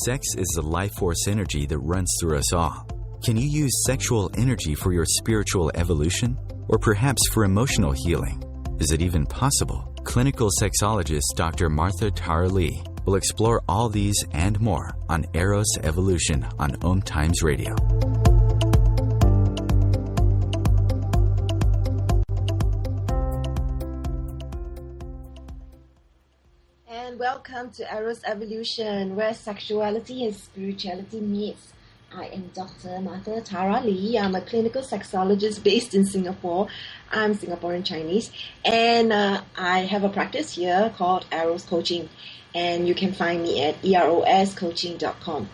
Sex is the life force energy that runs through us all. Can you use sexual energy for your spiritual evolution? Or perhaps for emotional healing? Is it even possible? Clinical sexologist Dr. Martha Tara Lee will explore all these and more on Eros Evolution on OMTimes Radio. And welcome to Eros Evolution, where sexuality and spirituality meets. I am Dr. Martha Tara Lee. I'm a clinical sexologist based in Singapore. I'm Singaporean Chinese. And I have a practice here called Eros Coaching. And you can find me at eroscoaching.com.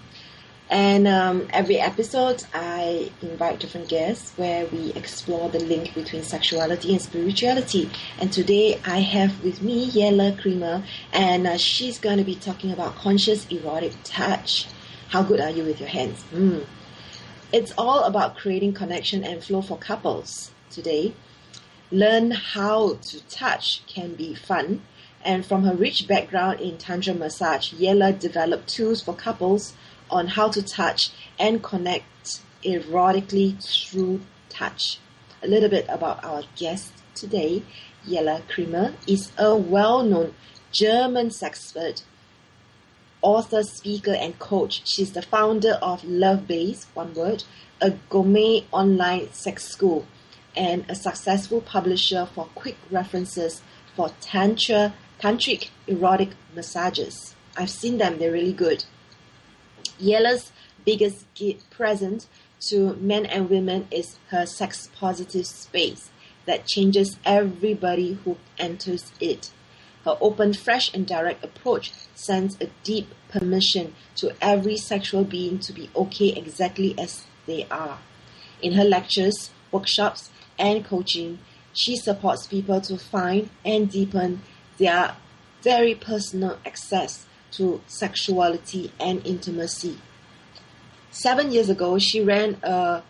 And every episode, I invite different guests where we explore the link between sexuality and spirituality. And today, I have with me Yella Cremer. And she's going to be talking about conscious erotic touch. How good are you with your hands? It's all about creating connection and flow for couples today. Learn how to touch can be fun. And from her rich background in Tantra massage, Yella developed tools for couples on how to touch and connect erotically through touch. A little bit about our guest today. Yella Cremer is a well-known German sexpert, author, speaker, and coach. She's the founder of LoveBase, one word, a gourmet online sex school, and a successful publisher for quick references for Tantric erotic massages. I've seen them, they're really good. Yella's biggest present to men and women is her sex-positive space that changes everybody who enters it. Her open, fresh, and direct approach sends a deep permission to every sexual being to be okay exactly as they are. In her lectures, workshops, and coaching, she supports people to find and deepen their very personal access to sexuality and intimacy. 7 years ago, she ran a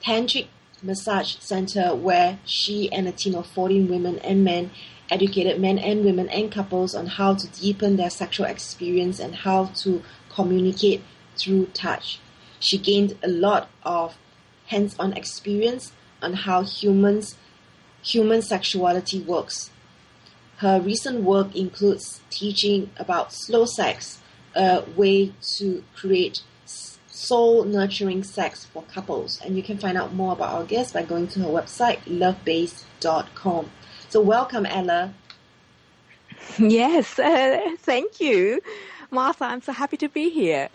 Tantric massage center where she and a team of 14 women and men educated men and women and couples on how to deepen their sexual experience and how to communicate through touch. She gained a lot of hands-on experience on how human sexuality works. Her recent work includes teaching about slow sex, a way to create soul-nurturing sex for couples. And you can find out more about our guest by going to her website, lovebase.com. So welcome, Ella. Yes, thank you. Martha, I'm so happy to be here.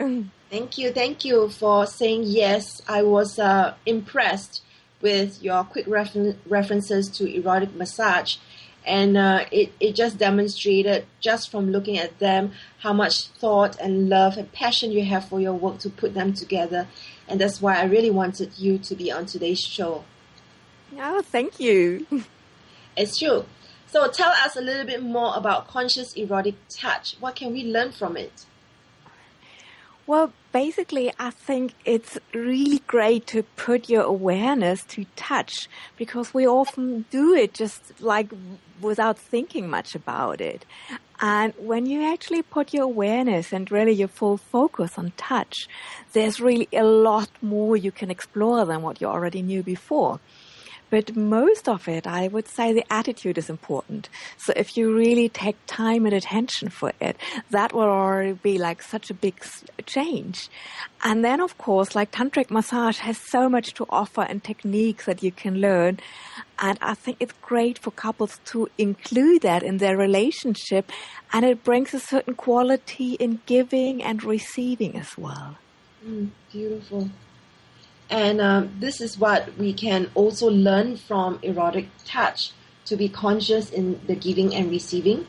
Thank you for saying yes. I was impressed with your quick references to erotic massage. And it just demonstrated, just from looking at them, how much thought and love and passion you have for your work to put them together. And that's why I really wanted you to be on today's show. Oh, thank you. It's true. So tell us a little bit more about conscious erotic touch. What can we learn from it? Well, basically, I think it's really great to put your awareness to touch because we often do it just like without thinking much about it. And when you actually put your awareness and really your full focus on touch, there's really a lot more you can explore than what you already knew before. But most of it, I would say the attitude is important. So if you really take time and attention for it, that will already be like such a big change. And then, of course, like Tantric massage has so much to offer and techniques that you can learn. And I think it's great for couples to include that in their relationship. And it brings a certain quality in giving and receiving as well. Beautiful. And this is what we can also learn from erotic touch, to be conscious in the giving and receiving.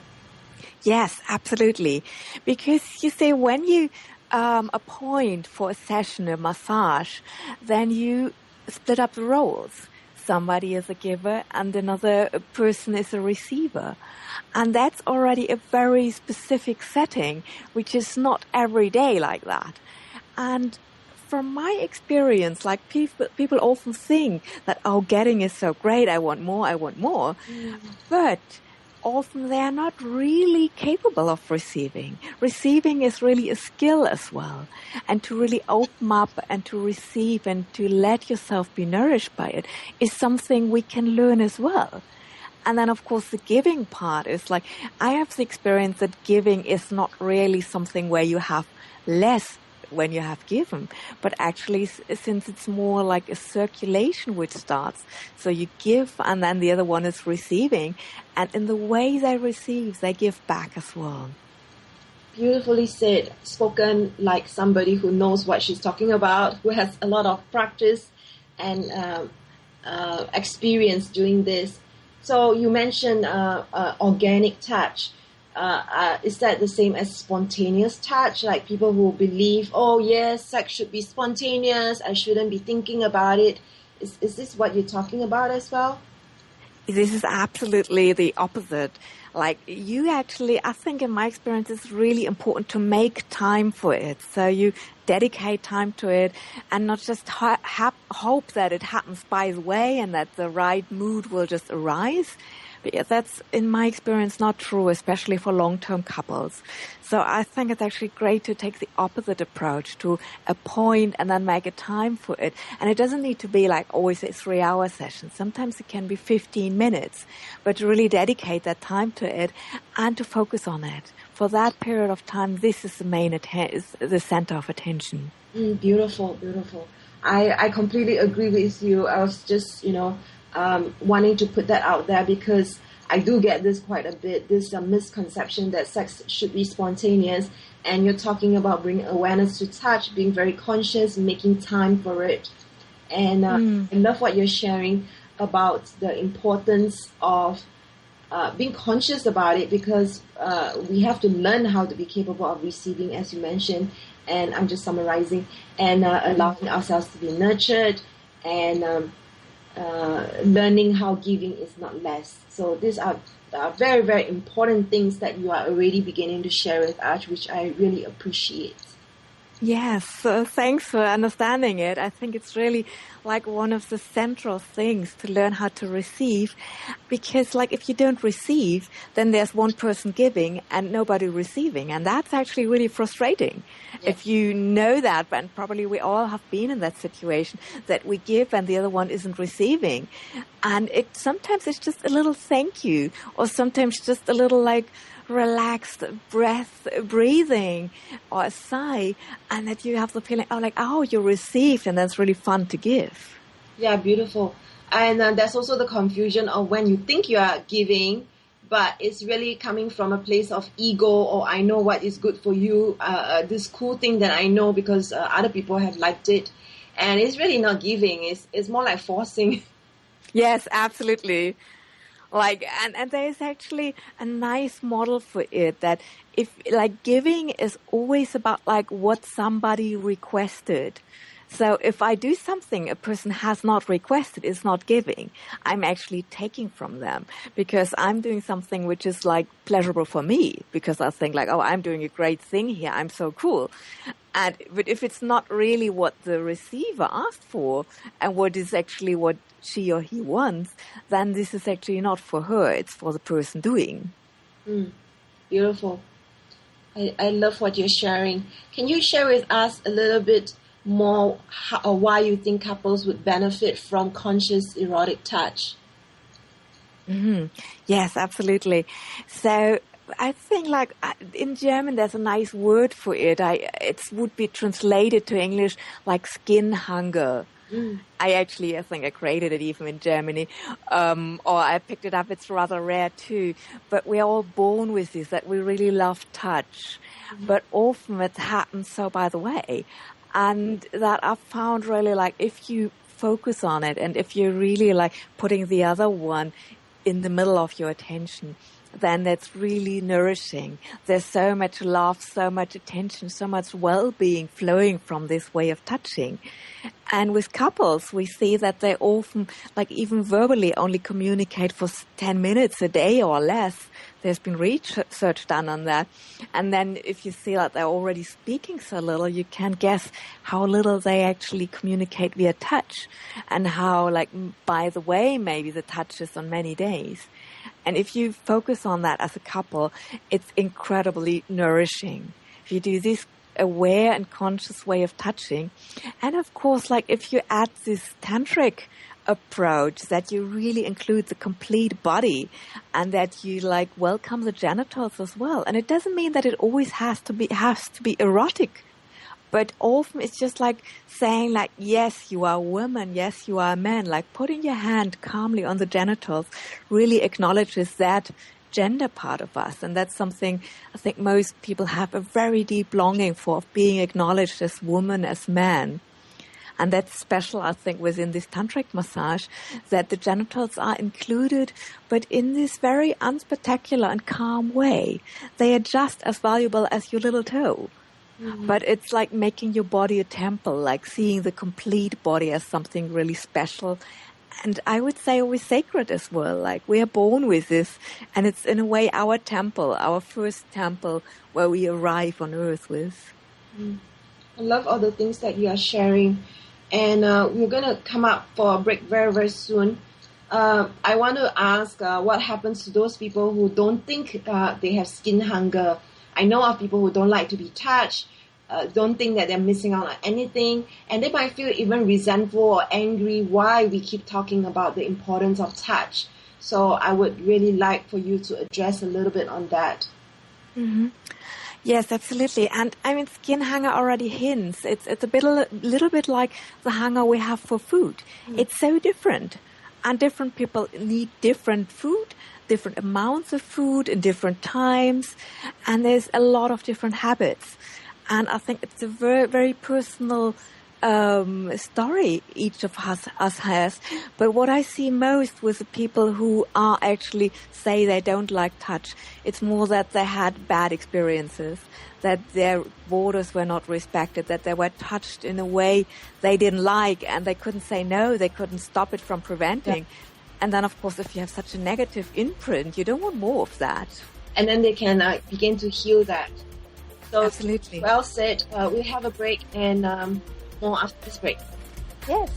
Yes, absolutely. Because you see, when you appoint for a session, a massage, then you split up the roles. Somebody is a giver and another person is a receiver. And that's already a very specific setting, which is not every day like that. And from my experience, like people often think that, oh, getting is so great, I want more. But often they are not really capable of receiving. Receiving is really a skill as well. And to really open up and to receive and to let yourself be nourished by it is something we can learn as well. And then, of course, the giving part is like, I have the experience that giving is not really something where you have less when you have given, but actually since it's more like a circulation which starts, so you give and then the other one is receiving, and in the way they receive, they give back as well. Beautifully said, spoken like somebody who knows what she's talking about, who has a lot of practice and experience doing this. So you mentioned organic touch. Is that the same as spontaneous touch? Like people who believe, oh yes, sex should be spontaneous, I shouldn't be thinking about it. Is this what you're talking about as well? This is absolutely the opposite. Like you actually, I think in my experience, it's really important to make time for it. So you dedicate time to it and not just hope that it happens by the way and that the right mood will just arise. But that's, in my experience, not true, especially for long-term couples. So I think it's actually great to take the opposite approach, to appoint and then make a time for it. And it doesn't need to be like always a 3-hour session. Sometimes it can be 15 minutes, but to really dedicate that time to it and to focus on it. For that period of time, this is the main the center of attention. Beautiful, beautiful. I completely agree with you. I was just, wanting to put that out there because I do get this quite a bit, this misconception that sex should be spontaneous, and you're talking about bringing awareness to touch, being very conscious, making time for it. And I love what you're sharing about the importance of being conscious about it, because we have to learn how to be capable of receiving, as you mentioned, and I'm just summarizing, and allowing ourselves to be nurtured and learning how giving is not less. So these are very, very important things that you are already beginning to share with us, which I really appreciate. Yes, thanks for understanding it. I think it's really like one of the central things to learn how to receive, because like if you don't receive, then there's one person giving and nobody receiving, and that's actually really frustrating. Yes. If you know that, and probably we all have been in that situation, that we give and the other one isn't receiving, and sometimes it's just a little thank you, or sometimes just a little like relaxed breathing or a sigh, and that you have the feeling, you received, and that's really fun to give. Yeah, beautiful. And there's also the confusion of when you think you are giving, but it's really coming from a place of ego, or I know what is good for you, this cool thing that I know because other people have liked it, and it's really not giving. It's more like forcing. Yes, absolutely. And there is actually a nice model for it, that if giving is always about what somebody requested. So if I do something a person has not requested, it's not giving. I'm actually taking from them because I'm doing something which is pleasurable for me, because I think I'm doing a great thing here. I'm so cool. But if it's not really what the receiver asked for and what is actually what she or he wants, then this is actually not for her. It's for the person doing. Beautiful. I love what you're sharing. Can you share with us a little bit more why you think couples would benefit from conscious erotic touch? Mm-hmm. Yes, absolutely. So I think in German there's a nice word for it. It would be translated to English like skin hunger. I think I created it even in Germany, or I picked it up. It's rather rare too, but we're all born with this, that we really love touch, but often it happens so by the way, and that I've found really if you focus on it, and if you're really putting the other one in the middle of your attention, then that's really nourishing. There's so much love, so much attention, so much well-being flowing from this way of touching. And with couples, we see that they often, even verbally, only communicate for 10 minutes a day or less. There's been research done on that. And then if you see that they're already speaking so little, you can guess how little they actually communicate via touch, and how, by the way, maybe the touch is on many days. And if you focus on that as a couple, it's incredibly nourishing. If you do this aware and conscious way of touching, and of course, like if you add this tantric approach, that you really include the complete body and that you like welcome the genitals as well. And it doesn't mean that it always has to be erotic, but often it's just like saying like, yes, you are a woman, yes, you are a man. Like putting your hand calmly on the genitals really acknowledges that gender part of us. And that's something I think most people have a very deep longing for, of being acknowledged as woman, as man. And that's special, I think, within this tantric massage, that the genitals are included, but in this very unspectacular and calm way. They are just as valuable as your little toe. Mm-hmm. But it's like making your body a temple, like seeing the complete body as something really special. And I would say always sacred as well. Like we are born with this, and it's in a way our temple, our first temple where we arrive on earth with. I love all the things that you are sharing. And we're going to come up for a break very, very soon. I want to ask what happens to those people who don't think they have skin hunger. I know of people who don't like to be touched, don't think that they're missing out on anything, and they might feel even resentful or angry why we keep talking about the importance of touch. So I would really like for you to address a little bit on that. Mm-hmm. Yes, absolutely. And I mean, skin hunger already hints. It's a little bit like the hunger we have for food. It's so different. And different people need different food, different amounts of food in different times. And there's a lot of different habits. And I think it's a very, very personal story each of us has. But what I see most with the people who are actually say they don't like touch, it's more that they had bad experiences, that their borders were not respected, that they were touched in a way they didn't like, and they couldn't say no, they couldn't stop it from preventing. Yeah. And then, of course, if you have such a negative imprint, you don't want more of that. And then they can begin to heal that. So, absolutely. Well said. We'll have a break and more after this break. Yes.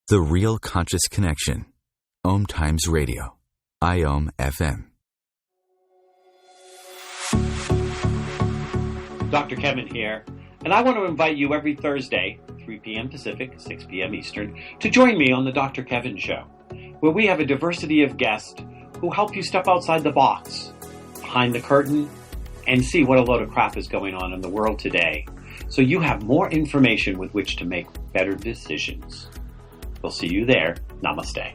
The Real Conscious Connection. OMTimes Radio. IOM FM. Dr. Kevin here, and I want to invite you every Thursday, 3 p.m. Pacific, 6 p.m. Eastern, to join me on the Dr. Kevin Show, where we have a diversity of guests who help you step outside the box, behind the curtain, and see what a load of crap is going on in the world today, so you have more information with which to make better decisions. We'll see you there. Namaste.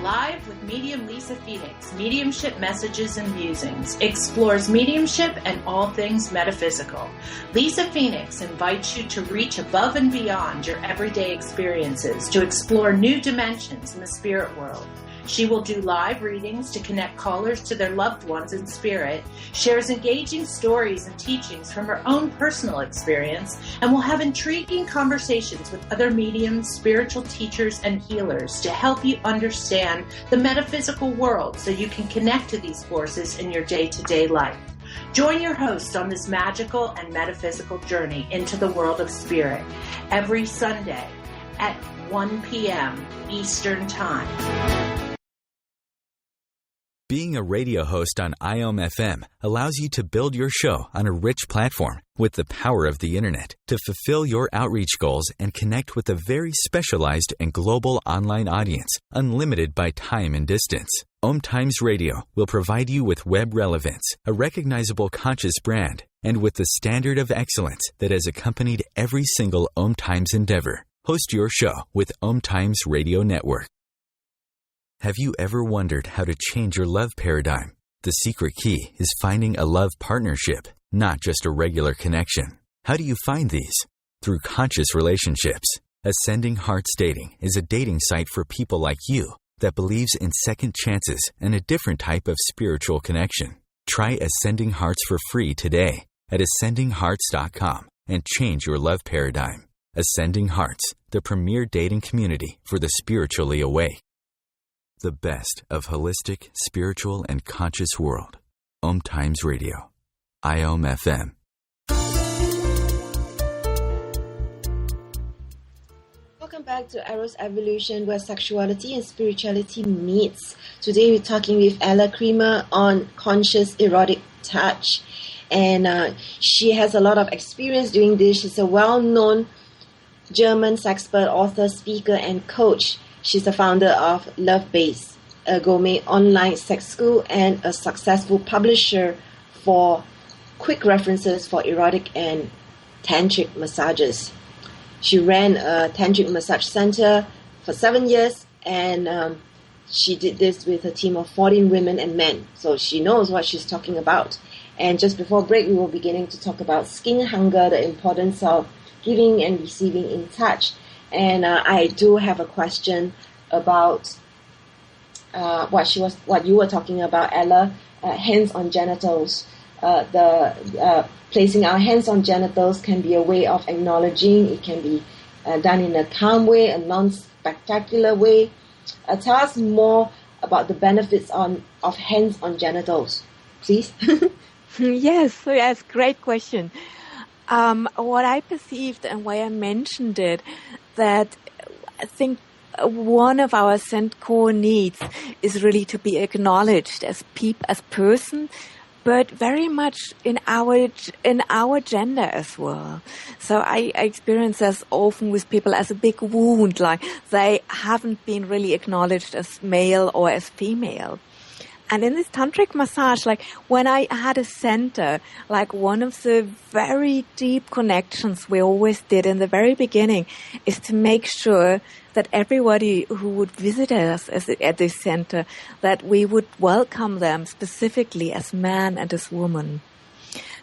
Live with medium Lisa Phoenix, Mediumship Messages and Musings, explores mediumship and all things metaphysical. Lisa Phoenix invites you to reach above and beyond your everyday experiences, to explore new dimensions in the spirit world. She will do live readings to connect callers to their loved ones in spirit, shares engaging stories and teachings from her own personal experience, and will have intriguing conversations with other mediums, spiritual teachers, and healers to help you understand the metaphysical world so you can connect to these forces in your day-to-day life. Join your host on this magical and metaphysical journey into the world of spirit every Sunday at 1 p.m. Eastern Time. Being a radio host on IOM FM allows you to build your show on a rich platform with the power of the internet to fulfill your outreach goals and connect with a very specialized and global online audience, unlimited by time and distance. OMTimes Radio will provide you with web relevance, a recognizable conscious brand, and with the standard of excellence that has accompanied every single OMTimes endeavor. Host your show with OMTimes Radio Network. Have you ever wondered how to change your love paradigm? The secret key is finding a love partnership, not just a regular connection. How do you find these? Through conscious relationships. Ascending Hearts Dating is a dating site for people like you that believes in second chances and a different type of spiritual connection. Try Ascending Hearts for free today at ascendinghearts.com and change your love paradigm. Ascending Hearts, the premier dating community for the spiritually awake. The best of holistic, spiritual, and conscious world. OMTimes Radio. IOM FM. Welcome back to Eros Evolution, where sexuality and spirituality meets. Today we're talking with Yella Cremer on conscious erotic touch. And she has a lot of experience doing this. She's a well-known German sexpert, author, speaker, and coach. She's the founder of LoveBase, a gourmet online sex school, and a successful publisher for quick references for erotic and tantric massages. She ran a tantric massage center for 7 years, and she did this with a team of 14 women and men. So she knows what she's talking about. And just before break, we were beginning to talk about skin hunger, the importance of giving and receiving in touch. And I do have a question about what you were talking about, Ella, hands on genitals. Placing our hands on genitals can be a way of acknowledging. It can be done in a calm way, a non-spectacular way. Tell us more about the benefits of hands on genitals, please. Yes, great question. What I perceived and why I mentioned it, that I think one of our core needs is really to be acknowledged as person, but very much in our gender as well. So I experience this often with people as a big wound, like they haven't been really acknowledged as male or as female. And in this tantric massage, like when I had a center, like one of the very deep connections we always did in the very beginning is to make sure that everybody who would visit us at this center, that we would welcome them specifically as man and as woman.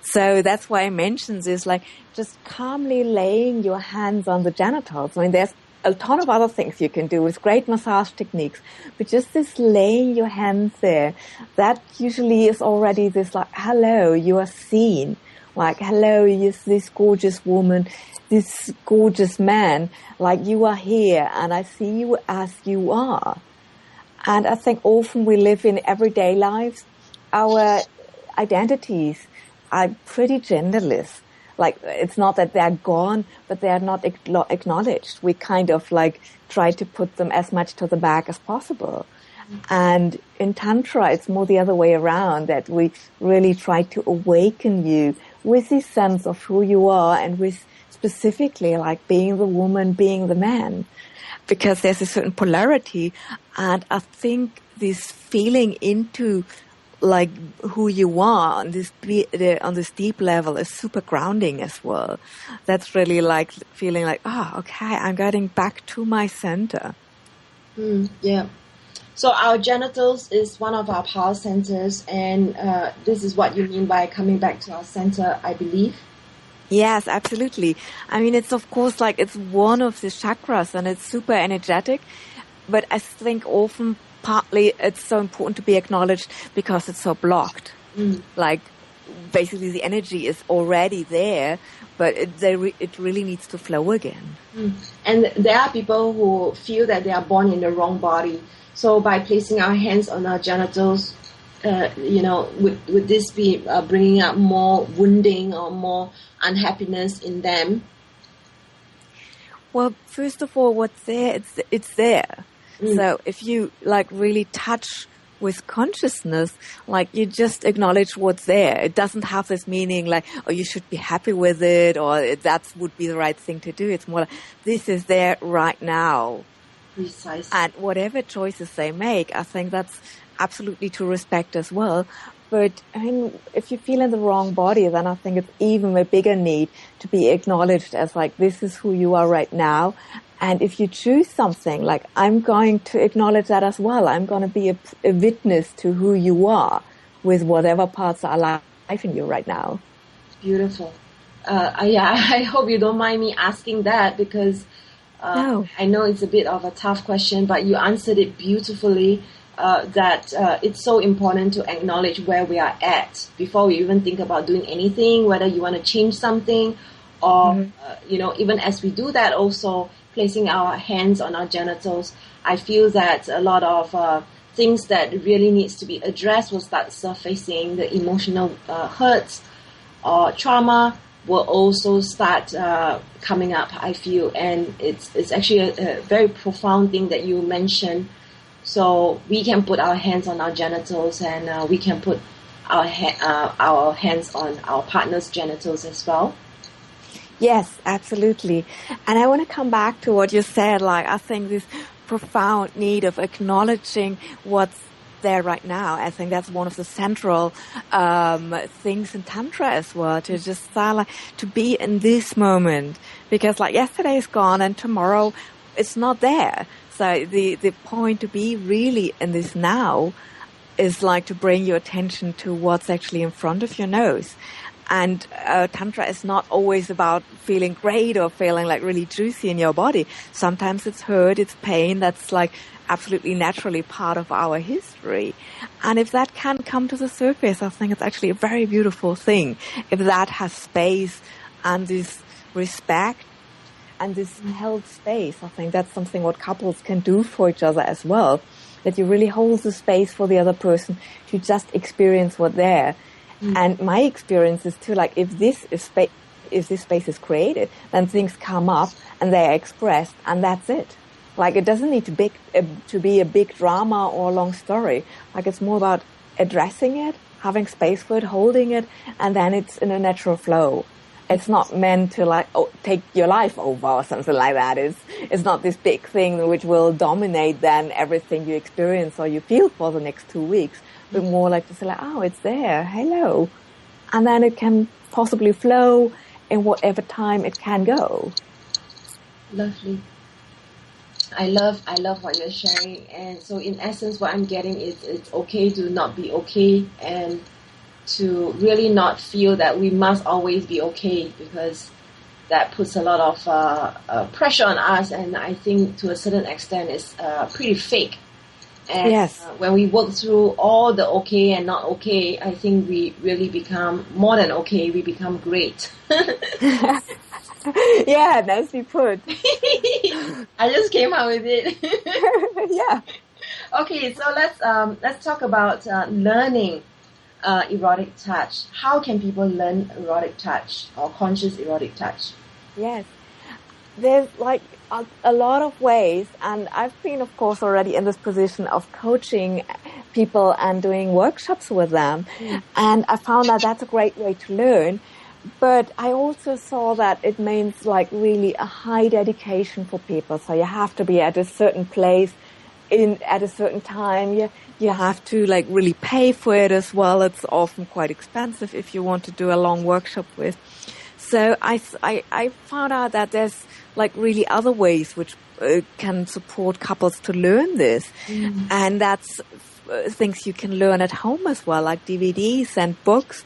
So that's why I mentioned this, like just calmly laying your hands on the genitals. I mean, there's a ton of other things you can do with great massage techniques, but just this laying your hands there, that usually is already this like, hello, you are seen. Like, hello, you're this gorgeous woman, this gorgeous man, like you are here and I see you as you are. And I think often we live in everyday lives, our identities are pretty genderless. Like, it's not that they're gone, but they're not acknowledged. We kind of like try to put them as much to the back as possible. And in Tantra, it's more the other way around, that we really try to awaken you with this sense of who you are and with specifically like being the woman, being the man. Because there's a certain polarity, and I think this feeling into like who you are on this deep level is super grounding as well. That's really like feeling like, okay, I'm getting back to my center. Yeah. So our genitals is one of our power centers, and this is what you mean by coming back to our center, I believe. Yes, absolutely. I mean, it's of course like it's one of the chakras and it's super energetic, but I think often partly it's so important to be acknowledged because it's so blocked. Like basically the energy is already there, but it really needs to flow again. And there are people who feel that they are born in the wrong body. So by placing our hands on our genitals, would this be bringing up more wounding or more unhappiness in them? Well, first of all, what's there, it's there. So if you like really touch with consciousness, like you just acknowledge what's there. It doesn't have this meaning like, oh, you should be happy with it or that would be the right thing to do. It's more like, this is there right now. Precisely. And whatever choices they make, I think that's absolutely to respect as well. But I mean, if you feel in the wrong body, then I think it's even a bigger need to be acknowledged as like, this is who you are right now. And if you choose something, like I'm going to acknowledge that as well. I'm going to be a witness to who you are with whatever parts are alive in you right now. Beautiful. I hope you don't mind me asking that because No. I know it's a bit of a tough question, but you answered it beautifully. That it's so important to acknowledge where we are at before we even think about doing anything, whether you want to change something or, even as we do that, also placing our hands on our genitals. I feel that a lot of things that really needs to be addressed will start surfacing, the emotional hurts or trauma will also start coming up, I feel. And it's actually a very profound thing that you mentioned. So we can put our hands on our genitals, and we can put our hands on our partner's genitals as well. Yes, absolutely. And I want to come back to what you said. Like, I think this profound need of acknowledging what's there right now. I think that's one of the central things in Tantra as well, to just start, like, to be in this moment, because like yesterday is gone and tomorrow it's not there. So the point to be really in this now is like to bring your attention to what's actually in front of your nose. And Tantra is not always about feeling great or feeling like really juicy in your body. Sometimes it's hurt, it's pain. That's like absolutely naturally part of our history. And if that can come to the surface, I think it's actually a very beautiful thing. If that has space and this respect and this held space, I think that's something what couples can do for each other as well. That you really hold the space for the other person to just experience what's there. And my experience is too, like, if this space is created, then things come up and they are expressed, and that's it. Like, it doesn't need to be a big drama or a long story. Like, it's more about addressing it, having space for it, holding it, and then it's in a natural flow. It's not meant to, like, take your life over or something like that. It's not this big thing which will dominate then everything you experience or you feel for the next 2 weeks. But more like to say, like, oh, it's there, hello. And then it can possibly flow in whatever time it can go. Lovely. I love what you're sharing. And so in essence, what I'm getting is it's okay to not be okay, and to really not feel that we must always be okay, because that puts a lot of pressure on us, and I think to a certain extent it's pretty fake. And yes. When we work through all the okay and not okay, I think we really become more than okay. We become great. Yeah, nicely put. I just came out with it. Yeah. Okay, so let's talk about learning erotic touch. How can people learn erotic touch or conscious erotic touch? Yes. There's like a lot of ways, and I've been, of course, already in this position of coaching people and doing workshops with them, and I found that that's a great way to learn. But I also saw that it means like really a high dedication for people. So you have to be at a certain place at a certain time. You have to like really pay for it as well. It's often quite expensive if you want to do a long workshop with. So I found out that there's like really other ways which can support couples to learn this. And that's things you can learn at home as well, like DVDs and books.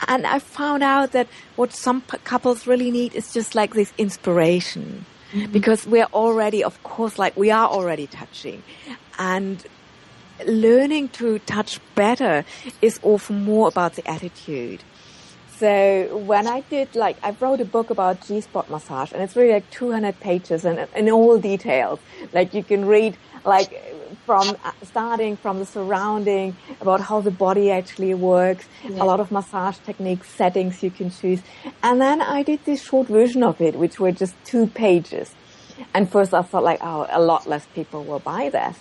And I found out that what some couples really need is just like this inspiration. Because we're already, of course, like we are already touching. And learning to touch better is often more about the attitude. So when I wrote a book about G-spot massage, and it's really like 200 pages and in all details. Like you can read like starting from the surrounding, about how the body actually works, a lot of massage techniques, settings you can choose. And then I did this short version of it, which were just 2 pages. And first I thought like, oh, a lot less people will buy this.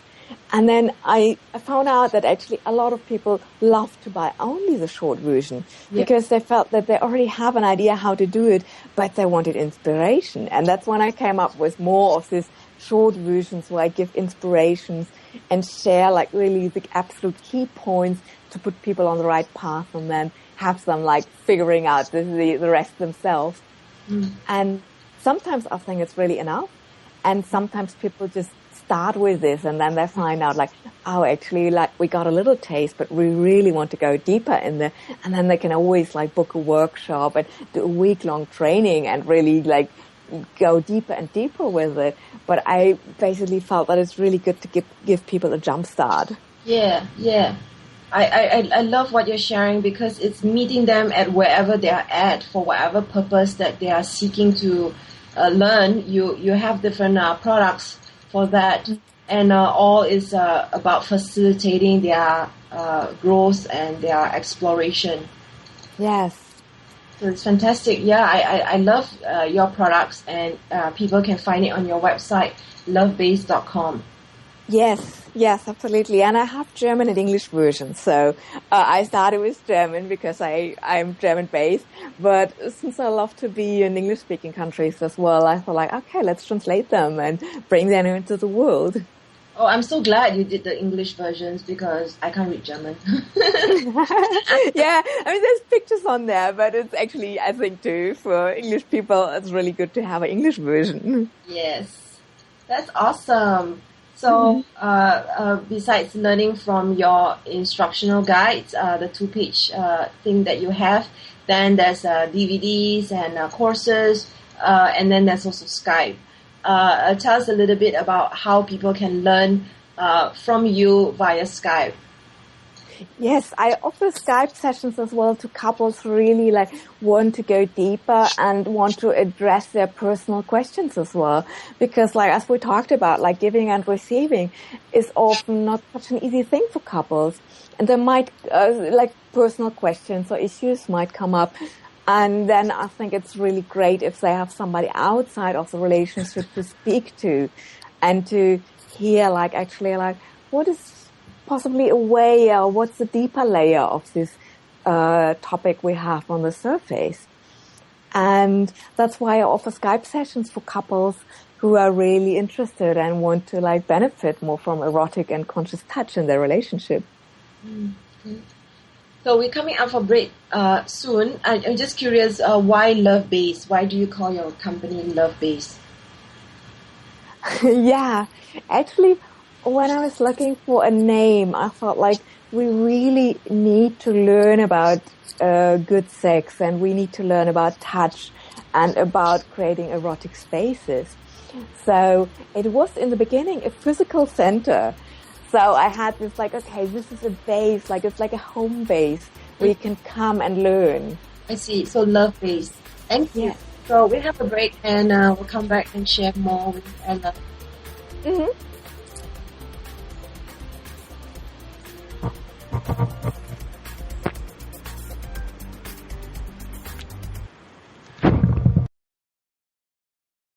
And then I found out that actually a lot of people love to buy only the short version because they felt that they already have an idea how to do it, but they wanted inspiration. And that's when I came up with more of these short versions where I give inspirations and share like really the absolute key points to put people on the right path, and then have them like figuring out the rest themselves. And sometimes I think it's really enough. And sometimes people just start with this and then they find out like, oh, actually like we got a little taste, but we really want to go deeper in there. And then they can always like book a workshop and do a week-long training and really like go deeper and deeper with it. But I basically felt that it's really good to give people a jump start. Yeah. I love what you're sharing, because it's meeting them at wherever they are at for whatever purpose that they are seeking to learn. You have different products for that, and all is about facilitating their growth and their exploration. Yes. So it's fantastic. Yeah, I love your products, and people can find it on your website, LoveBase.com. Yes, absolutely. And I have German and English versions. So I started with German because I'm German-based. But since I love to be in English-speaking countries as well, I thought like, okay, let's translate them and bring them into the world. Oh, I'm so glad you did the English versions because I can't read German. Yeah, I mean, there's pictures on there, but it's actually, I think too, for English people, it's really good to have an English version. Yes, that's awesome. So, besides learning from your instructional guides, the 2-page thing that you have, then there's DVDs and courses, and then there's also Skype. Tell us a little bit about how people can learn from you via Skype. Yes, I offer Skype sessions as well to couples who really like want to go deeper and want to address their personal questions as well. Because like as we talked about, like giving and receiving is often not such an easy thing for couples. And there might like personal questions or issues might come up. And then I think it's really great if they have somebody outside of the relationship to speak to and to hear like actually like what is possibly a way or what's the deeper layer of this topic we have on the surface. And that's why I offer Skype sessions for couples who are really interested and want to like benefit more from erotic and conscious touch in their relationship. Mm-hmm. So we're coming up for break soon. I'm just curious, why LoveBase? Why do you call your company LoveBase? Yeah, actually, when I was looking for a name, I thought like we really need to learn about good sex, and we need to learn about touch and about creating erotic spaces. So it was in the beginning a physical center. So I had this like, okay, this is a base, like it's like a home base where you can come and learn. I see. So LoveBase. Thank you. Yeah. So we have a break and we'll come back and share more with Ella. Mm-hmm.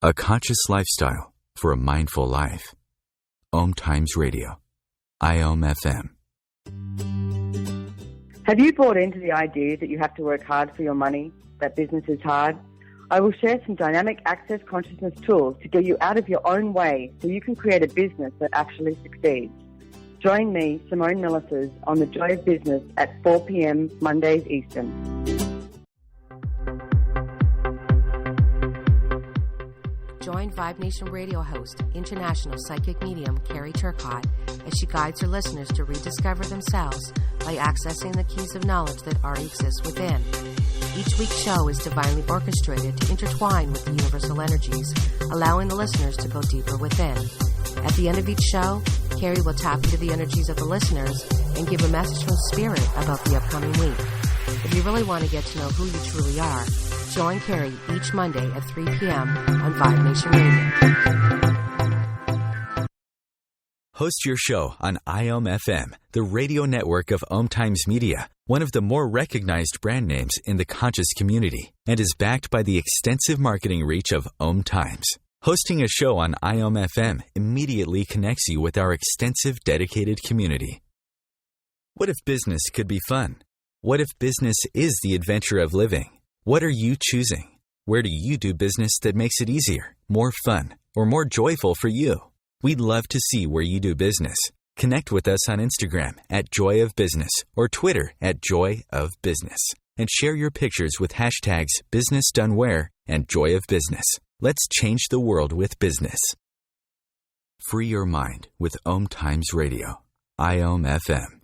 A conscious lifestyle for a mindful life. OMTimes Radio. IOM FM. Have you bought into the idea that you have to work hard for your money, that business is hard? I will share some dynamic access consciousness tools to get you out of your own way so you can create a business that actually succeeds. Join me, Simone Millisers, on The Joy of Business at 4 p.m. Mondays Eastern. Join Vibe Nation radio host, international psychic medium Carrie Turcotte, as she guides her listeners to rediscover themselves by accessing the keys of knowledge that already exist within. Each week's show is divinely orchestrated to intertwine with the universal energies, allowing the listeners to go deeper within. At the end of each show, Carrie will tap into the energies of the listeners and give a message from Spirit about the upcoming week. If you really want to get to know who you truly are, join Carrie each Monday at 3 p.m. on Vibe Nation Radio. Host your show on IOM FM, the radio network of OMTimes Media, one of the more recognized brand names in the conscious community, and is backed by the extensive marketing reach of OMTimes. Hosting a show on IOM FM immediately connects you with our extensive dedicated community. What if business could be fun? What if business is the adventure of living? What are you choosing? Where do you do business that makes it easier, more fun, or more joyful for you? We'd love to see where you do business. Connect with us on Instagram at Joy of Business or Twitter at Joy of Business, and share your pictures with hashtags BusinessDoneWhere and Joy of Business. Let's change the world with business. Free your mind with OMTimes Radio. IOM FM.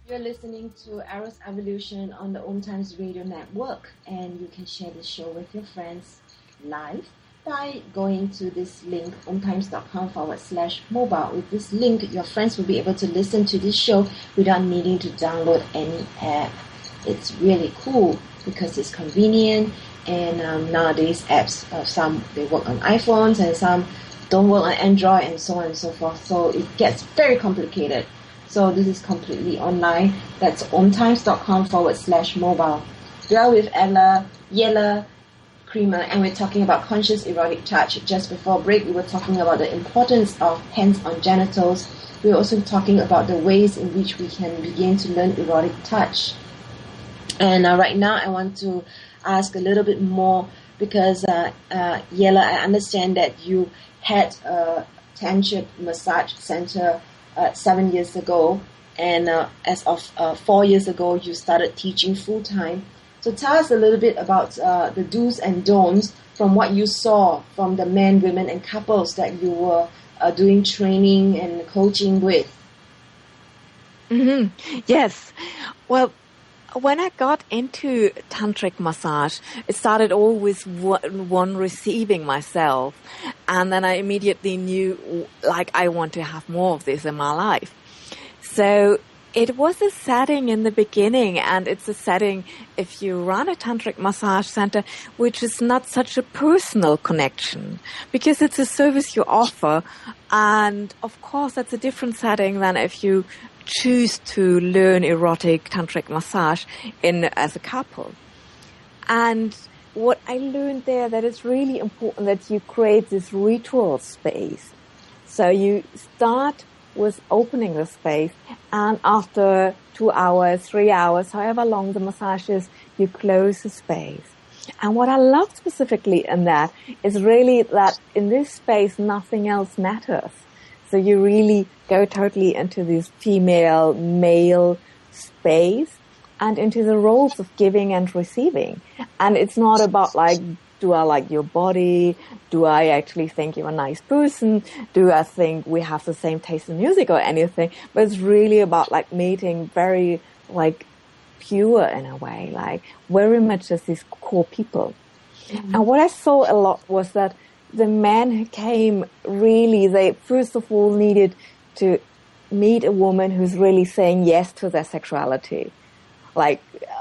You're listening to Eros Evolution on the OMTimes Radio Network, and you can share the show with your friends live by going to this link, omtimes.com/mobile. With this link, your friends will be able to listen to this show without needing to download any app. It's really cool because it's convenient, and nowadays apps, some they work on iPhones and some don't work on Android and so on and so forth. So it gets very complicated. So this is completely online. That's OMTimes.com/mobile. We are with Yella Cremer, and we're talking about conscious erotic touch. Just before break, we were talking about the importance of hands on genitals. We were also talking about the ways in which we can begin to learn erotic touch. And right now, I want to ask a little bit more because, Yella, I understand that you had a Tantric massage center 7 years ago, and as of 4 years ago, you started teaching full time. So tell us a little bit about the do's and don'ts from what you saw from the men, women, and couples that you were doing training and coaching with. Mm-hmm. Yes. Well, when I got into tantric massage, it started all with one receiving myself. And then I immediately knew, like, I want to have more of this in my life. So it was a setting in the beginning, and it's a setting, if you run a tantric massage center, which is not such a personal connection, because it's a service you offer. And of course, that's a different setting than if you choose to learn erotic tantric massage as a couple. And what I learned there, that it's really important that you create this ritual space. So you start with opening the space, and after 2 hours, 3 hours, however long the massage is, you close the space. And what I love specifically in that is really that in this space, nothing else matters. So you really go totally into this female-male space and into the roles of giving and receiving. And it's not about like, do I like your body? Do I actually think you're a nice person? Do I think we have the same taste in music or anything? But it's really about like meeting very like pure in a way, like very much as these core people. Mm-hmm. And what I saw a lot was that the men who came, really, they first of all needed to meet a woman who's really saying yes to their sexuality. Like,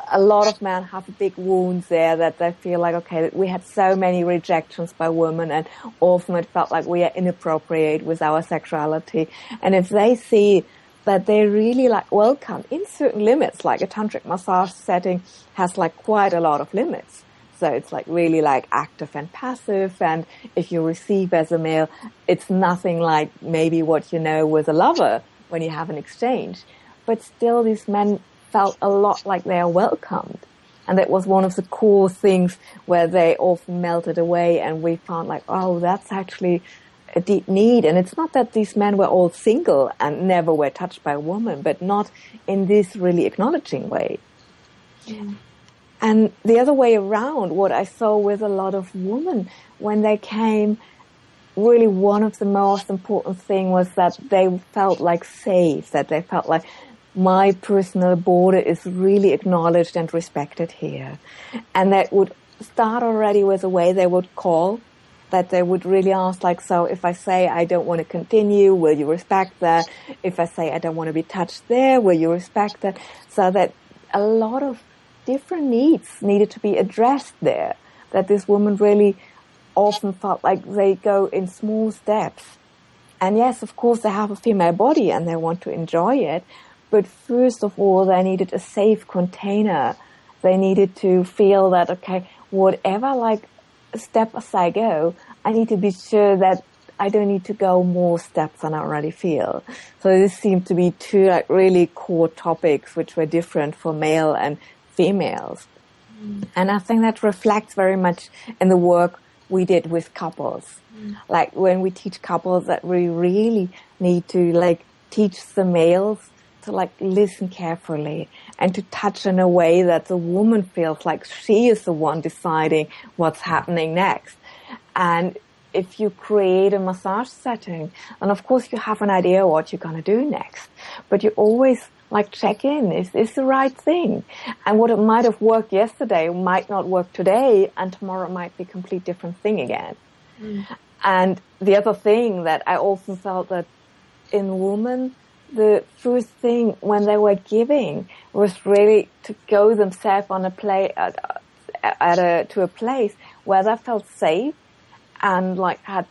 a lot of men have big wounds there that they feel like, okay, we had so many rejections by women, and often it felt like we are inappropriate with our sexuality. And if they see that they're really like welcome in certain limits, like a tantric massage setting has like quite a lot of limits. So it's like really like active and passive. And if you receive as a male, it's nothing like maybe what you know with a lover when you have an exchange. But still these men felt a lot like they are welcomed. And that was one of the core things where they often melted away, and we found like, oh, that's actually a deep need. And it's not that these men were all single and never were touched by a woman, but not in this really acknowledging way. Yeah. And the other way around, what I saw with a lot of women when they came, really one of the most important things was that they felt like safe, that they felt like my personal border is really acknowledged and respected here. And that would start already with the way they would call, that they would really ask like, so if I say I don't want to continue, will you respect that? If I say I don't want to be touched there, will you respect that? So that a lot of different needs needed to be addressed there, that this woman really often felt like they go in small steps. And yes, of course, they have a female body and they want to enjoy it, but first of all, they needed a safe container. They needed to feel that, okay, whatever like step as I go, I need to be sure that I don't need to go more steps than I already feel. So this seemed to be two like really core topics which were different for male and females. And I think that reflects very much in the work we did with couples. Like when we teach couples, that we really need to like teach the males to like listen carefully and to touch in a way that the woman feels like she is the one deciding what's happening next. And if you create a massage setting, and of course you have an idea what you're going to do next, but you always like check in, is this the right thing? And what it might have worked yesterday might not work today, and tomorrow might be a complete different thing again. And the other thing that I often felt that in women, the first thing when they were giving was really to go themselves on a to a place where they felt safe and like had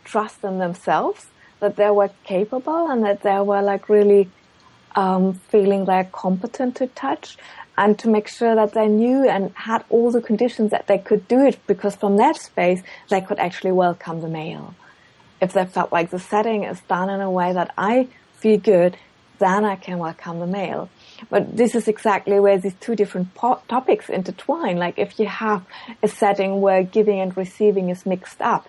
trust in themselves, that they were capable and that they were like really feeling they're competent to touch, and to make sure that they knew and had all the conditions that they could do it, because from that space they could actually welcome the male. If they felt like the setting is done in a way that I feel good, then I can welcome the male. But this is exactly where these two different topics intertwine. Like if you have a setting where giving and receiving is mixed up,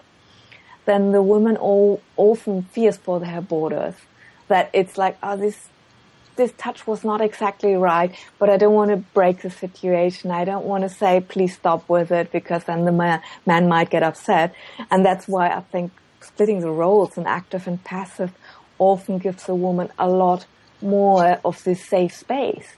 then the woman often fears for their borders. That it's like, oh, this touch was not exactly right, but I don't want to break the situation. I don't want to say, please stop with it, because then the man might get upset. And that's why I think splitting the roles in active and passive often gives a woman a lot more of this safe space.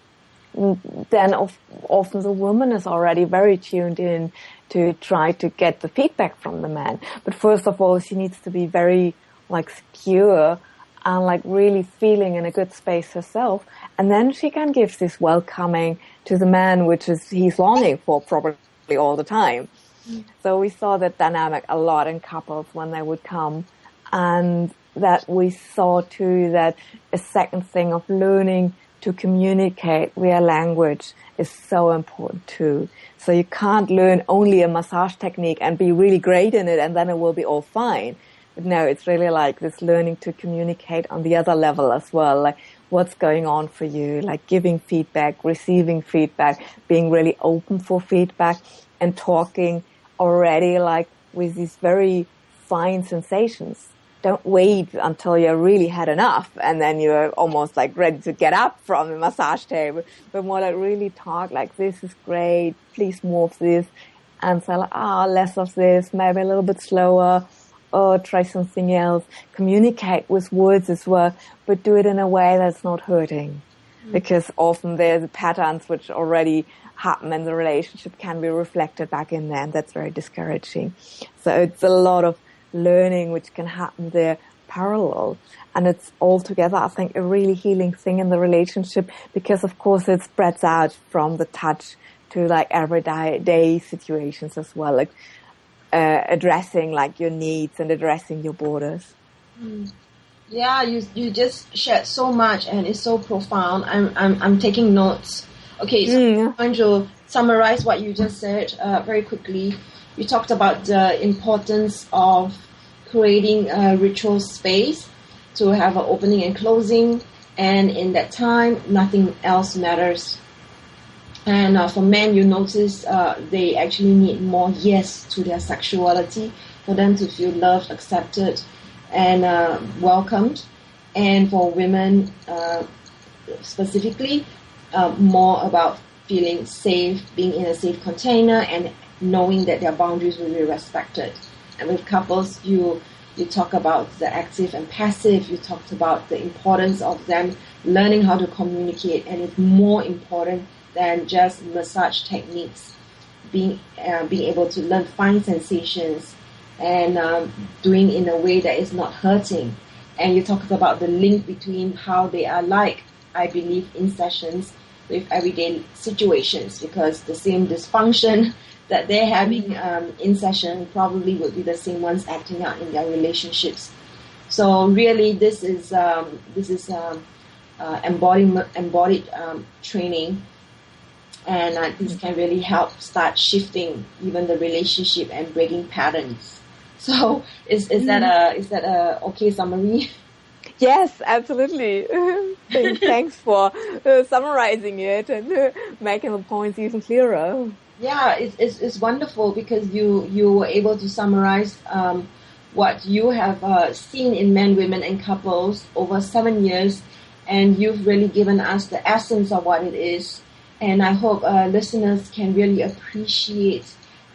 Then often the woman is already very tuned in to try to get the feedback from the man. But first of all, she needs to be very secure and really feeling in a good space herself. And then she can give this welcoming to the man, which is he's longing for probably all the time. So we saw that dynamic a lot in couples when they would come, and that we saw too that a second thing of learning to communicate via language is so important too. So you can't learn only a massage technique and be really great in it and then it will be all fine. But no, it's really like this learning to communicate on the other level as well, like what's going on for you, like giving feedback, receiving feedback, being really open for feedback, and talking already with these very fine sensations. Don't wait until you really had enough and then you're almost ready to get up from the massage table, but more really talk this is great, please move this, and say less of this, maybe a little bit slower, or try something else. Communicate with words as well, but do it in a way that's not hurting. Because often there's patterns which already happen in the relationship can be reflected back in there, and that's very discouraging. So it's a lot of learning which can happen there parallel, and it's altogether I think a really healing thing in the relationship, because of course it spreads out from the touch to everyday situations as well, addressing your needs and addressing your borders. Yeah, you just shared so much and it's so profound. I'm taking notes. Okay, so I'm going to summarize what you just said very quickly. You talked about the importance of creating a ritual space to have an opening and closing, and in that time, nothing else matters. And for men, you notice they actually need more yes to their sexuality for them to feel loved, accepted, and welcomed. And for women, specifically, more about feeling safe, being in a safe container, and knowing that their boundaries will be respected. And with couples, you talk about the active and passive. You talked about the importance of them learning how to communicate, and it's more important than just massage techniques. Being able to learn fine sensations and doing in a way that is not hurting. And you talked about the link between how they are I believe, in sessions with everyday situations, because the same dysfunction that they're having in session probably would be the same ones acting out in their relationships. So really, this is embodied training, and this can really help start shifting even the relationship and breaking patterns. So is that a okay summary? Yes, absolutely. Thanks for summarizing it and making the points even clearer. Yeah, it's wonderful, because you were able to summarize what you have seen in men, women, and couples over 7 years, and you've really given us the essence of what it is. And I hope listeners can really appreciate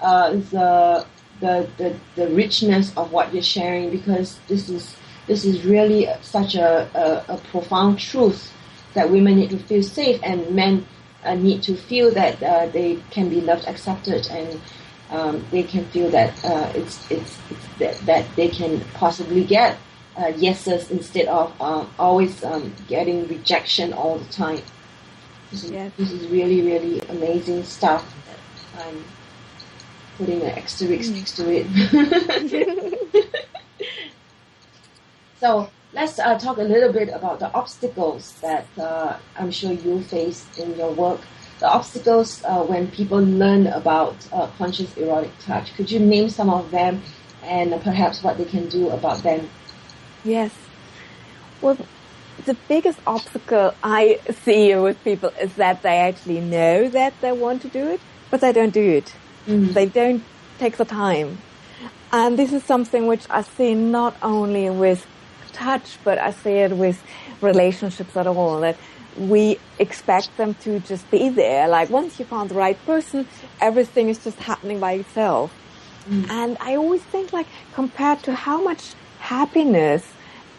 the richness of what you're sharing, because this is really such a profound truth that women need to feel safe, and men need to feel that they can be loved, accepted, and they can feel that that they can possibly get yeses instead of always getting rejection all the time. This is really, really amazing stuff. I'm putting an asterisk next to it. So let's talk a little bit about the obstacles that I'm sure you face in your work. The obstacles when people learn about conscious erotic touch. Could you name some of them and perhaps what they can do about them? Yes. Well, the biggest obstacle I see with people is that they actually know that they want to do it, but they don't do it. They don't take the time. And this is something which I see not only with touch, but I see it with relationships at all, that we expect them to just be there. Like once you found the right person, everything is just happening by itself. And I always think, like, compared to how much happiness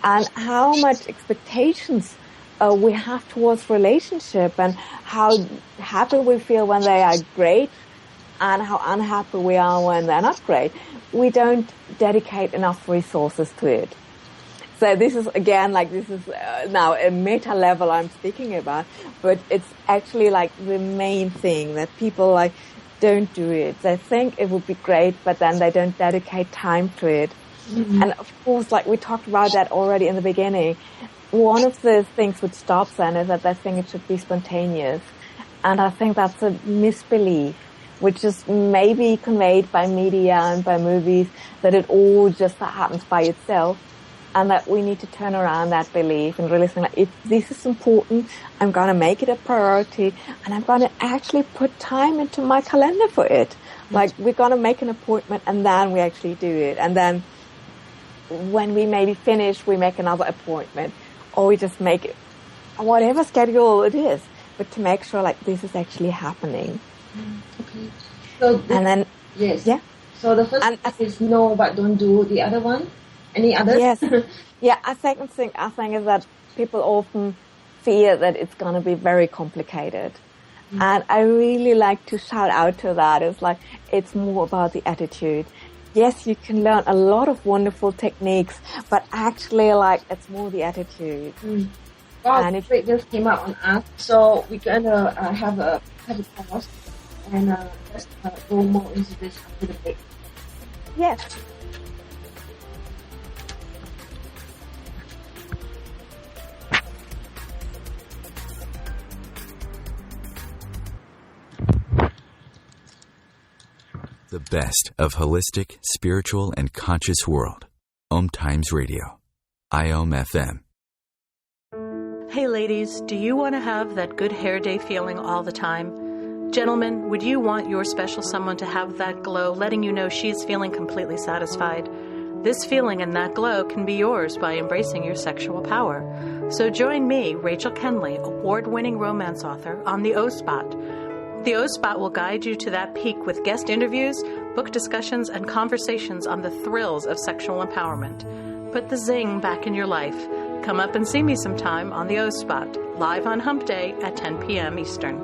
and how much expectations we have towards relationship, and how happy we feel when they are great and how unhappy we are when they're not great, we don't dedicate enough resources to it. So this is, again, like, this is now a meta level I'm speaking about, but it's actually like the main thing that people like don't do it. They think it would be great, but then they don't dedicate time to it. And of course, like we talked about that already in the beginning, one of the things which stops them is that they think it should be spontaneous. And I think that's a misbelief, which is maybe conveyed by media and by movies, that it all just happens by itself. And that we need to turn around that belief and really think, like, if this is important, I'm going to make it a priority, and I'm going to actually put time into my calendar for it. Like, we're going to make an appointment, and then we actually do it. And then when we maybe finish, we make another appointment, or we just make it whatever schedule it is, but to make sure, like, this is actually happening. Okay. So and then, yes. Yeah. So the first is no, but don't do. The other one? Any others? Yes. Yeah, I think is that people often fear that it's going to be very complicated. And I really like to shout out to that. It's like, it's more about the attitude. Yes, you can learn a lot of wonderful techniques, but actually, like, it's more the attitude. Wow, And if great, just came out on us. So we're going to have a pause and let's go more into this after the break. Yes. The best of holistic, spiritual, and conscious world. OMTimes Radio. IOM FM. Hey ladies, do you want to have that good hair day feeling all the time? Gentlemen, would you want your special someone to have that glow, letting you know she's feeling completely satisfied? This feeling and that glow can be yours by embracing your sexual power. So join me, Rachel Kenley, award-winning romance author, on the O-Spot. The O-Spot will guide you to that peak with guest interviews, book discussions, and conversations on the thrills of sexual empowerment. Put the zing back in your life. Come up and see me sometime on the O-Spot, live on Hump Day at 10 p.m. Eastern.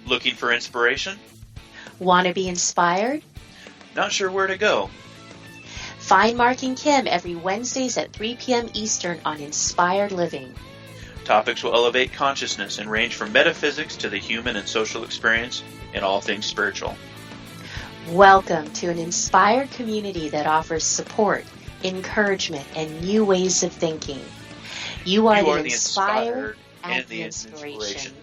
Looking for inspiration? Want to be inspired? Not sure where to go? Find Mark and Kim every Wednesdays at 3 p.m. Eastern on Inspired Living. Topics will elevate consciousness and range from metaphysics to the human and social experience and all things spiritual. Welcome to an inspired community that offers support, encouragement, and new ways of thinking. You are the inspired and the inspiration.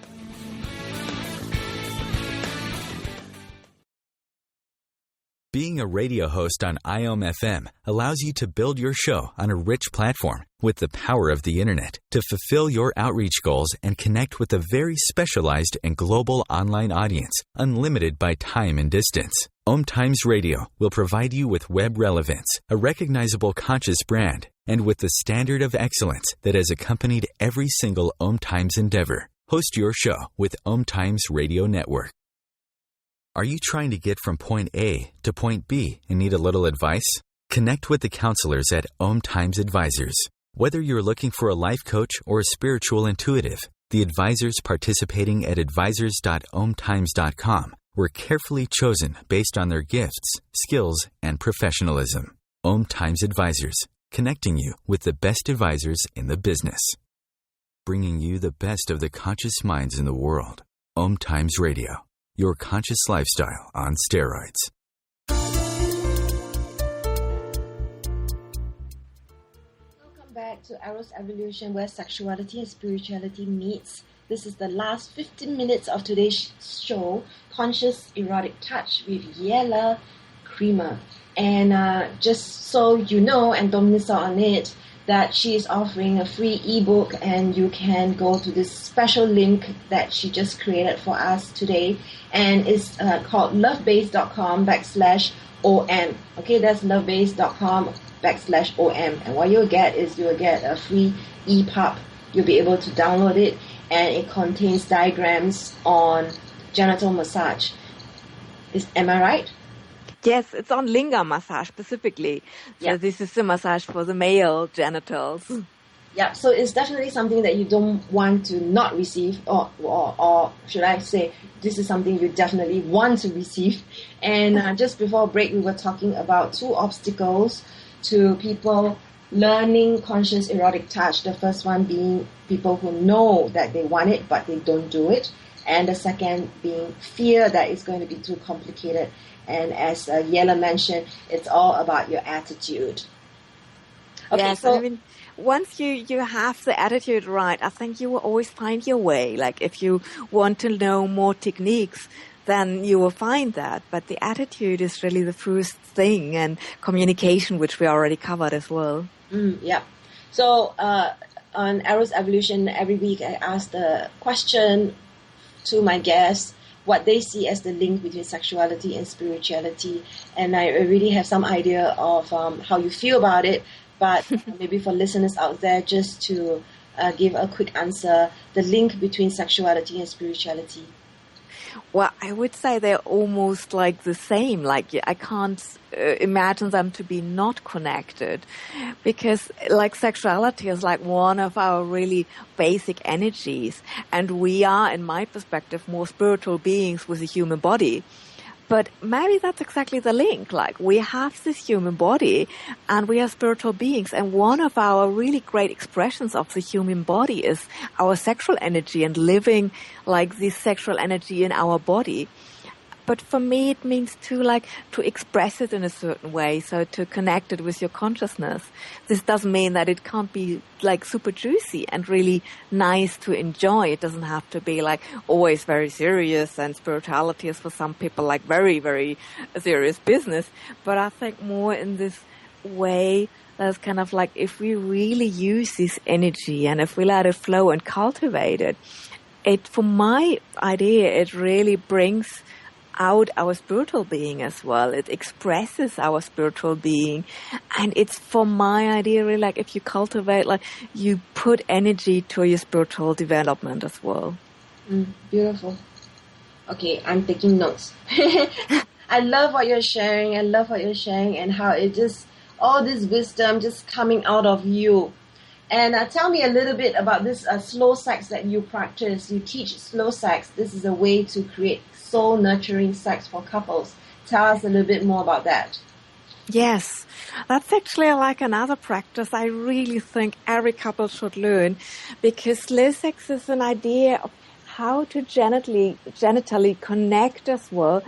Being a radio host on IOM FM allows you to build your show on a rich platform with the power of the internet to fulfill your outreach goals and connect with a very specialized and global online audience, unlimited by time and distance. OMTimes Radio will provide you with web relevance, a recognizable conscious brand, and with the standard of excellence that has accompanied every single OMTimes endeavor. Host your show with OMTimes Radio Network. Are you trying to get from point A to point B and need a little advice? Connect with the counselors at OMTimes Advisors. Whether you're looking for a life coach or a spiritual intuitive, the advisors participating at advisors.omtimes.com were carefully chosen based on their gifts, skills, and professionalism. OMTimes Advisors, connecting you with the best advisors in the business. Bringing you the best of the conscious minds in the world. OMTimes Radio. your conscious lifestyle on steroids. Welcome back to Eros Evolution, where sexuality and spirituality meets. This is the last 15 minutes of today's show, Conscious Erotic Touch with Yella Cremer. And just so you know, and don't miss out on it, that she is offering a free ebook, and you can go to this special link that she just created for us today, and it's called lovebase.com/OM. Okay, that's lovebase.com/OM. And what you'll get is you'll get a free EPUB. You'll be able to download it, and it contains diagrams on genital massage. Am I right? Yes, it's on lingam massage specifically. So This is the massage for the male genitals. Yeah, so it's definitely something that you don't want to not receive, or should I say, this is something you definitely want to receive. And just before break, we were talking about 2 obstacles to people learning conscious erotic touch. The first one being people who know that they want it, but they don't do it. And the second being fear that it's going to be too complicated. And as Yella mentioned, it's all about your attitude. Okay, yes, so I mean, once you have the attitude right, I think you will always find your way. Like if you want to know more techniques, then you will find that. But the attitude is really the first thing, and communication, which we already covered as well. Yeah. So on Eros Evolution, every week I ask the question to my guests what they see as the link between sexuality and spirituality. And I already have some idea of how you feel about it, but maybe for listeners out there, just to give a quick answer, the link between sexuality and spirituality. Well, I would say they're almost like the same. Like I can't imagine them to be not connected, because like sexuality is like one of our really basic energies, and we are, in my perspective, more spiritual beings with a human body. But maybe that's exactly the link. Like we have this human body and we are spiritual beings. And one of our really great expressions of the human body is our sexual energy and living like this sexual energy in our body. But for me, it means to express it in a certain way. So to connect it with your consciousness. This doesn't mean that it can't be like super juicy and really nice to enjoy. It doesn't have to be like always very serious, and spirituality is for some people like very, very serious business. But I think more in this way, that's kind of like if we really use this energy and if we let it flow and cultivate it, for my idea, it really brings out our spiritual being as well. It expresses our spiritual being. And it's, for my idea, really like if you cultivate, like you put energy to your spiritual development as well. Beautiful. Okay, I'm taking notes. I love what you're sharing. And how it just, all this wisdom just coming out of you. And tell me a little bit about this slow sex that you practice. You teach slow sex. This is a way to create soul-nurturing sex for couples. Tell us a little bit more about that. Yes, that's actually like another practice I really think every couple should learn, because slow sex is an idea of how to genitally connect as well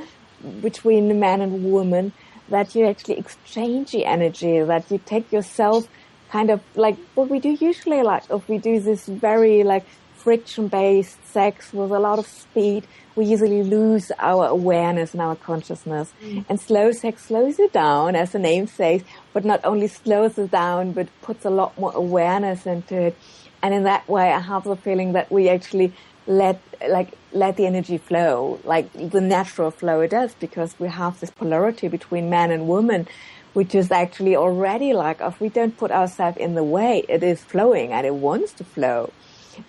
between the man and woman, that you actually exchange the energy, that you take yourself kind of like what we do usually, like if we do this very like friction-based sex with a lot of speed, we usually lose our awareness and our consciousness. And slow sex slows it down, as the name says, but not only slows it down, but puts a lot more awareness into it. And in that way, I have the feeling that we actually let the energy flow, like the natural flow it does, because we have this polarity between man and woman, which is actually already like, if we don't put ourselves in the way, it is flowing and it wants to flow.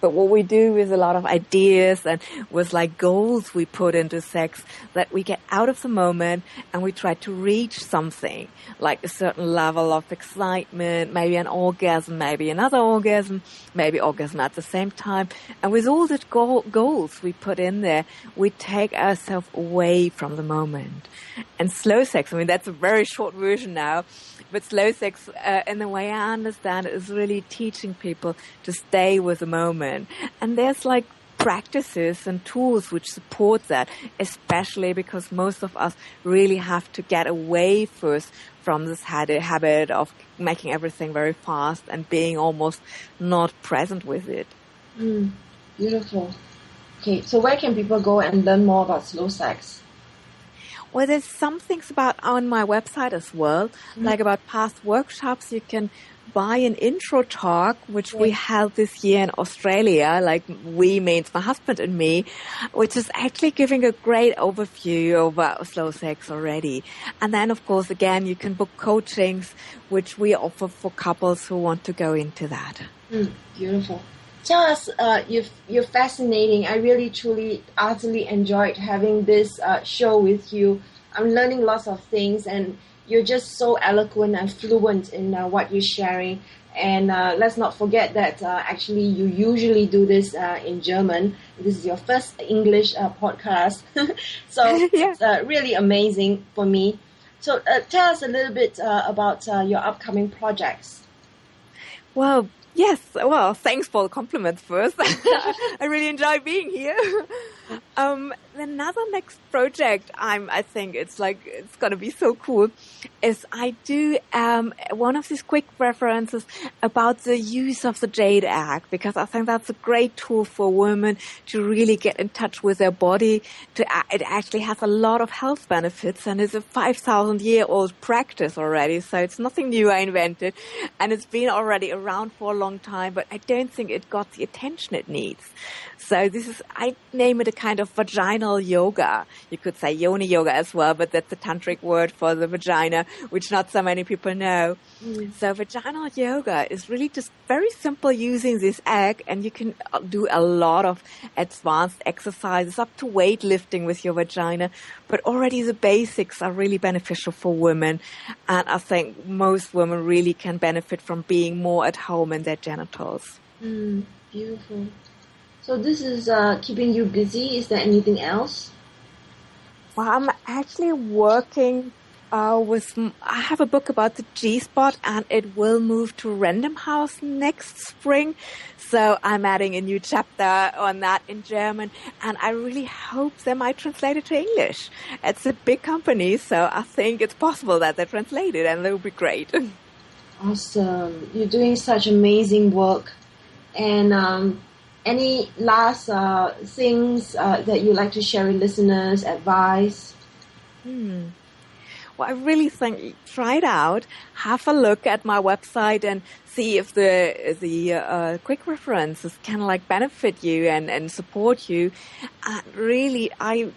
But what we do with a lot of ideas and with like goals we put into sex, that we get out of the moment and we try to reach something, like a certain level of excitement, maybe an orgasm, maybe another orgasm, maybe orgasm at the same time. And with all the goals we put in there, we take ourselves away from the moment. And slow sex, I mean, that's a very short version now. But slow sex, in the way I understand it, is really teaching people to stay with the moment. And there's like practices and tools which support that, especially because most of us really have to get away first from this habit of making everything very fast and being almost not present with it. Beautiful. Okay, so where can people go and learn more about slow sex? Well, there's some things on my website as well, like about past workshops. You can buy an intro talk, which we held this year in Australia, like we means my husband and me, which is actually giving a great overview of slow sex already. And then, of course, again, you can book coachings, which we offer for couples who want to go into that. Beautiful. Tell us, you're fascinating. I really, truly, utterly enjoyed having this show with you. I'm learning lots of things, and you're just so eloquent and fluent in what you're sharing. And let's not forget that actually you usually do this in German. This is your first English podcast. So it's really amazing for me. So tell us a little bit about your upcoming projects. Well, yes. Well, thanks for the compliments first. I really enjoy being here. Another next project I think it's going to be so cool is I do one of these quick references about the use of the jade egg, because I think that's a great tool for women to really get in touch with their body. It actually has a lot of health benefits, and it's a 5,000-year-old practice already, so it's nothing new I invented, and it's been already around for a long time, but I don't think it got the attention it needs. So I name it a kind of vaginal yoga. You could say yoni yoga as well, but that's the tantric word for the vagina, which not so many people know. So vaginal yoga is really just very simple using this egg, and you can do a lot of advanced exercises up to weightlifting with your vagina. But already the basics are really beneficial for women, and I think most women really can benefit from being more at home in their genitals. Beautiful. So this is keeping you busy. Is there anything else? Well, I'm actually working I have a book about the G-spot, and it will move to Random House next spring. So I'm adding a new chapter on that in German, and I really hope they might translate it to English. It's a big company, so I think it's possible that they translate it, and that would be great. Awesome. You're doing such amazing work. And any last things that you'd like to share with listeners, advice? Well, I really think try it out. Have a look at my website and see if the quick references can benefit you and support you. Really, I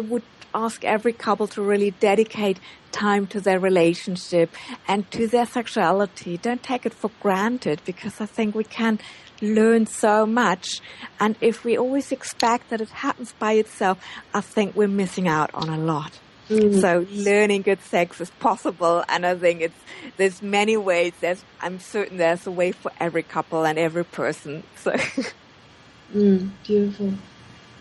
would ask every couple to really dedicate time to their relationship and to their sexuality. Don't take it for granted, because I think we can learn so much. And if we always expect that it happens by itself, I think we're missing out on a lot. So learning good sex is possible, and I think there's many ways. I'm certain there's a way for every couple and every person. So beautiful.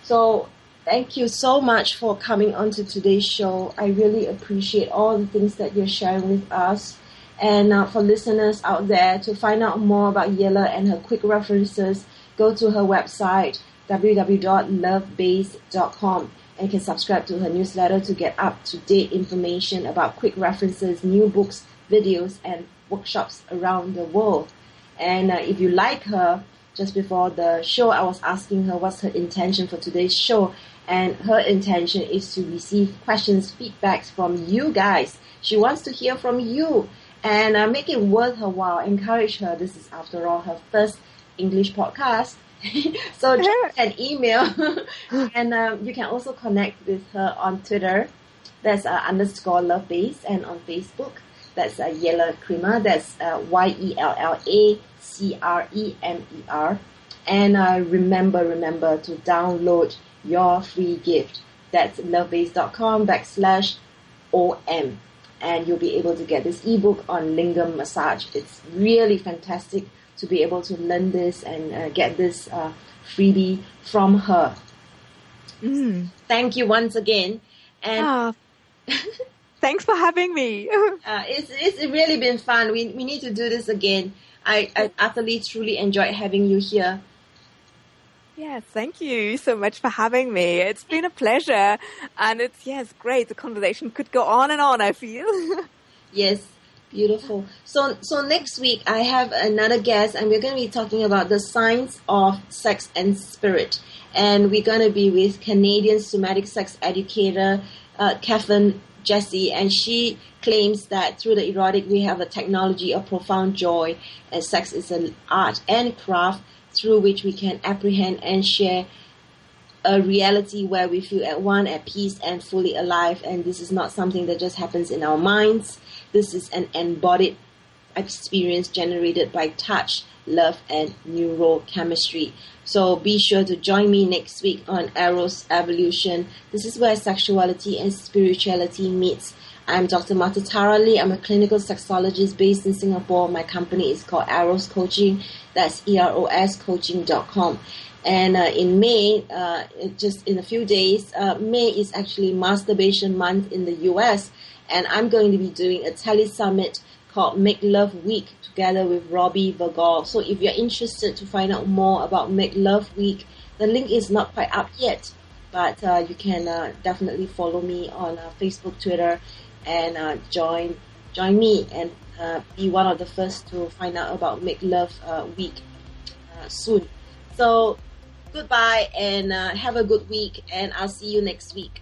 So thank you so much for coming onto today's show. I really appreciate all the things that you're sharing with us. And for listeners out there, to find out more about Yella and her quick references, go to her website, www.lovebase.com. and can subscribe to her newsletter to get up-to-date information about quick references, new books, videos, and workshops around the world. And if you like her, just before the show, I was asking her what's her intention for today's show. And her intention is to receive questions, feedbacks from you guys. She wants to hear from you and make it worth her while. Encourage her. This is, after all, her first English podcast. So just an email. And you can also connect with her on Twitter. That's _LoveBase. And on Facebook, that's Yella Cremer. That's YELLACREMER. And remember to download your free gift. That's lovebase.com/OM. And you'll be able to get this ebook on lingam massage. It's really fantastic to be able to learn this and get this freebie from her. Thank you once again. And thanks for having me. It's really been fun. We need to do this again. I utterly, truly enjoyed having you here. Yes, thank you so much for having me. It's been a pleasure. And it's great. The conversation could go on and on, I feel. Yes, beautiful. So next week I have another guest, and we're going to be talking about the science of sex and spirit. And we're going to be with Canadian somatic sex educator, Kevin Jessie, and she claims that through the erotic we have a technology of profound joy, and sex is an art and craft through which we can apprehend and share a reality where we feel at one, at peace, and fully alive. And this is not something that just happens in our minds. This is an embodied experience generated by touch, love, and neurochemistry. So be sure to join me next week on Eros Evolution. This is where sexuality and spirituality meets. I'm Dr. Martha Tara Lee. I'm a clinical sexologist based in Singapore. My company is called Eros Coaching. That's eroscoaching.com. And in May, just in a few days, May is actually Masturbation Month in the US. And I'm going to be doing a tele-summit called Make Love Week together with Robbie Vergor. So if you're interested to find out more about Make Love Week, the link is not quite up yet. But you can definitely follow me on Facebook, Twitter, and join me and be one of the first to find out about Make Love Week soon. So goodbye and have a good week, and I'll see you next week.